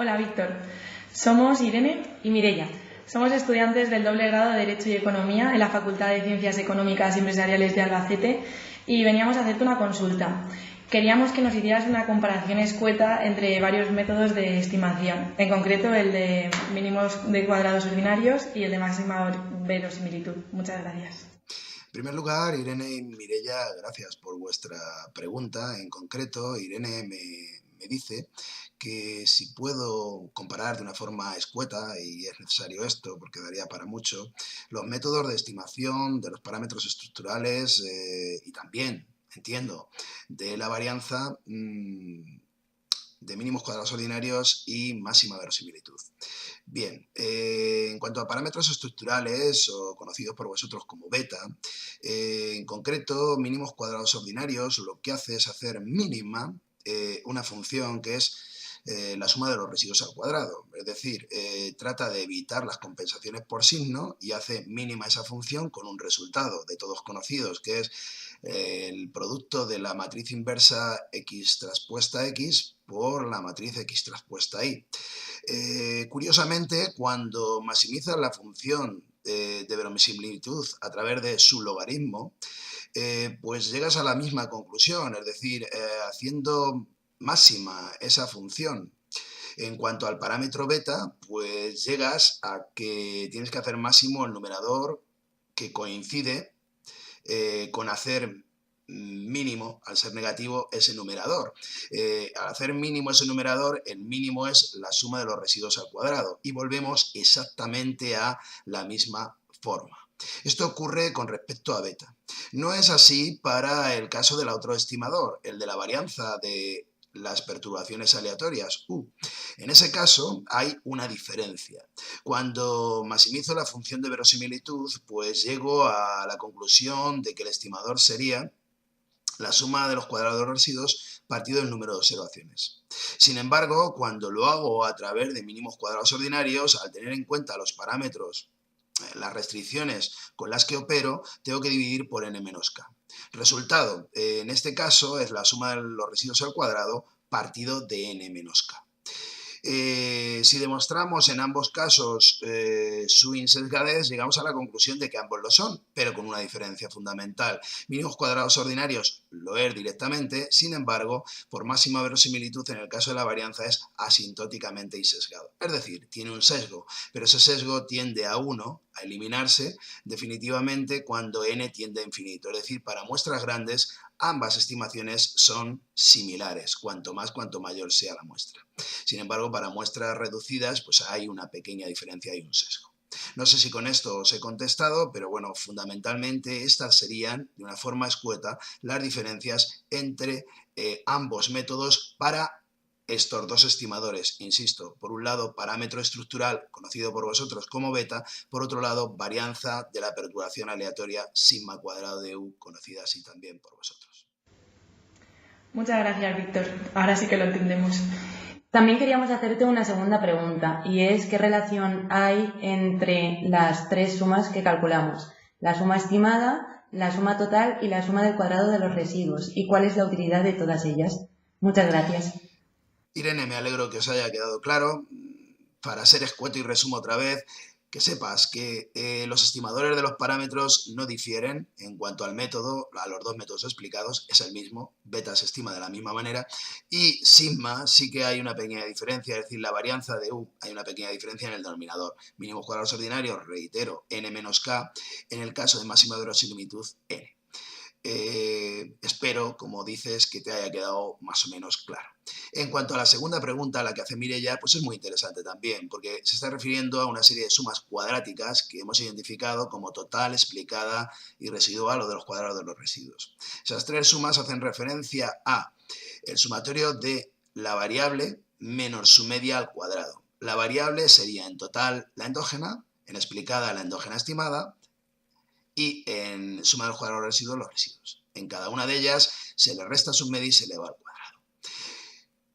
Hola, Víctor. Somos Irene y Mireia. Somos estudiantes del doble grado de Derecho y Economía en la Facultad de Ciencias Económicas y Empresariales de Albacete y veníamos a hacerte una consulta. Queríamos que nos hicieras una comparación escueta entre varios métodos de estimación, en concreto el de mínimos de cuadrados ordinarios y el de máxima verosimilitud. Muchas gracias. En primer lugar, Irene y Mireia, gracias por vuestra pregunta. En concreto, Irene me dice que si puedo comparar de una forma escueta, y es necesario esto porque daría para mucho, los métodos de estimación de los parámetros estructurales y también, entiendo, de la varianza de mínimos cuadrados ordinarios y máxima verosimilitud. Bien, en cuanto a parámetros estructurales, o conocidos por vosotros como beta, en concreto, mínimos cuadrados ordinarios lo que hace es hacer mínima una función que es la suma de los residuos al cuadrado. Es decir, trata de evitar las compensaciones por signo y hace mínima esa función con un resultado de todos conocidos, que es el producto de la matriz inversa x traspuesta x por la matriz x traspuesta y. Curiosamente, cuando maximizas la función de verosimilitud a través de su logaritmo, pues llegas a la misma conclusión, es decir, haciendo máxima esa función en cuanto al parámetro beta, pues llegas a que tienes que hacer máximo el numerador, que coincide con hacer mínimo, al ser negativo, ese numerador. Al hacer mínimo ese numerador, el mínimo es la suma de los residuos al cuadrado y volvemos exactamente a la misma forma. Esto ocurre con respecto a beta. No es así para el caso del otro estimador, el de la varianza de las perturbaciones aleatorias, U. En ese caso hay una diferencia. Cuando maximizo la función de verosimilitud, pues llego a la conclusión de que el estimador sería la suma de los cuadrados de los residuos partido del número de observaciones. Sin embargo, cuando lo hago a través de mínimos cuadrados ordinarios, al tener en cuenta los parámetros, las restricciones con las que opero, tengo que dividir por n-k. Resultado, en este caso, es la suma de los residuos al cuadrado partido de n-k. Si demostramos en ambos casos su insesgadez, llegamos a la conclusión de que ambos lo son, pero con una diferencia fundamental. Mínimos cuadrados ordinarios lo es directamente, sin embargo, por máxima verosimilitud en el caso de la varianza es asintóticamente insesgado. Es decir, tiene un sesgo, pero ese sesgo tiende a 1, a eliminarse definitivamente cuando n tiende a infinito. Es decir, para muestras grandes, ambas estimaciones son similares, cuanto mayor sea la muestra. Sin embargo, para muestras reducidas, pues hay una pequeña diferencia y un sesgo. No sé si con esto os he contestado, pero bueno, fundamentalmente estas serían, de una forma escueta, las diferencias entre ambos métodos para estos dos estimadores. Insisto, por un lado, parámetro estructural, conocido por vosotros como beta, por otro lado, varianza de la perturbación aleatoria sigma cuadrado de U, conocida así también por vosotros. Muchas gracias, Víctor. Ahora sí que lo entendemos. También queríamos hacerte una segunda pregunta, y es ¿qué relación hay entre las tres sumas que calculamos? La suma estimada, la suma total y la suma del cuadrado de los residuos. ¿Y cuál es la utilidad de todas ellas? Muchas gracias. Irene, me alegro que os haya quedado claro. Para ser escueto y resumo otra vez, que sepas que los estimadores de los parámetros no difieren en cuanto al método, a los dos métodos explicados, es el mismo, beta se estima de la misma manera, y sigma sí que hay una pequeña diferencia, es decir, la varianza de U, hay una pequeña diferencia en el denominador. Mínimos cuadrados ordinarios, reitero, n-k, en el caso de máxima verosimilitud, n. Espero, como dices, que te haya quedado más o menos claro. En cuanto a la segunda pregunta, la que hace Mireia, pues es muy interesante también, porque se está refiriendo a una serie de sumas cuadráticas que hemos identificado como total, explicada y residual, o de los cuadrados de los residuos. Esas tres sumas hacen referencia a el sumatorio de la variable menos su media al cuadrado. La variable sería en total la endógena, en explicada la endógena estimada, y en suma de los cuadrados de los residuos, los residuos. En cada una de ellas se le resta su media y se eleva al cuadrado.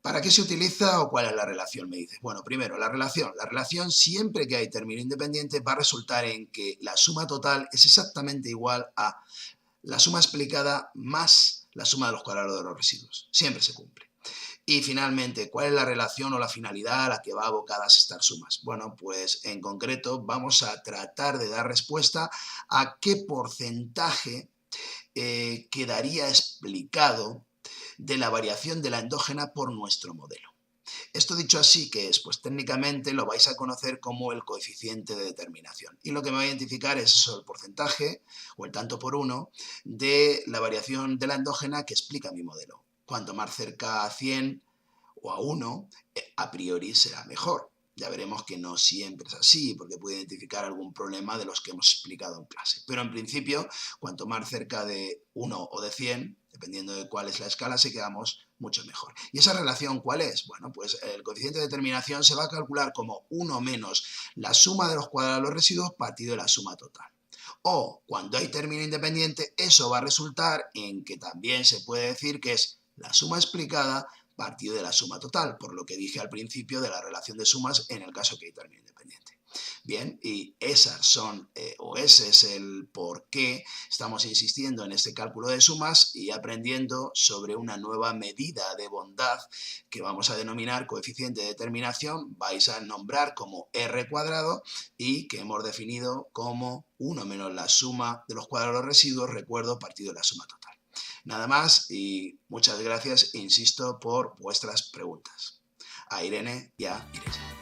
¿Para qué se utiliza o cuál es la relación? Me dices. Bueno, primero, la relación. La relación, siempre que hay término independiente, va a resultar en que la suma total es exactamente igual a la suma explicada más la suma de los cuadrados de los residuos. Siempre se cumple. Y finalmente, ¿cuál es la relación o la finalidad a la que va abocadas estas sumas? Bueno, pues en concreto vamos a tratar de dar respuesta a qué porcentaje quedaría explicado de la variación de la endógena por nuestro modelo. Esto dicho así, ¿qué es? Pues técnicamente lo vais a conocer como el coeficiente de determinación. Y lo que me va a identificar es eso, el porcentaje, o el tanto por uno, de la variación de la endógena que explica mi modelo. Cuanto más cerca a 100 o a 1, a priori será mejor. Ya veremos que no siempre es así, porque puede identificar algún problema de los que hemos explicado en clase. Pero en principio, cuanto más cerca de 1 o de 100, dependiendo de cuál es la escala, si quedamos mucho mejor. ¿Y esa relación cuál es? Bueno, pues el coeficiente de determinación se va a calcular como 1 menos la suma de los cuadrados de los residuos partido de la suma total. O, cuando hay término independiente, eso va a resultar en que también se puede decir que es la suma explicada partido de la suma total, por lo que dije al principio de la relación de sumas en el caso que hay término independiente. Bien, y esas son, o ese es el por qué estamos insistiendo en este cálculo de sumas y aprendiendo sobre una nueva medida de bondad que vamos a denominar coeficiente de determinación, vais a nombrar como R cuadrado y que hemos definido como 1 menos la suma de los cuadrados de los residuos, recuerdo, partido de la suma total. Nada más y muchas gracias, insisto, por vuestras preguntas. A Irene y a Mireia.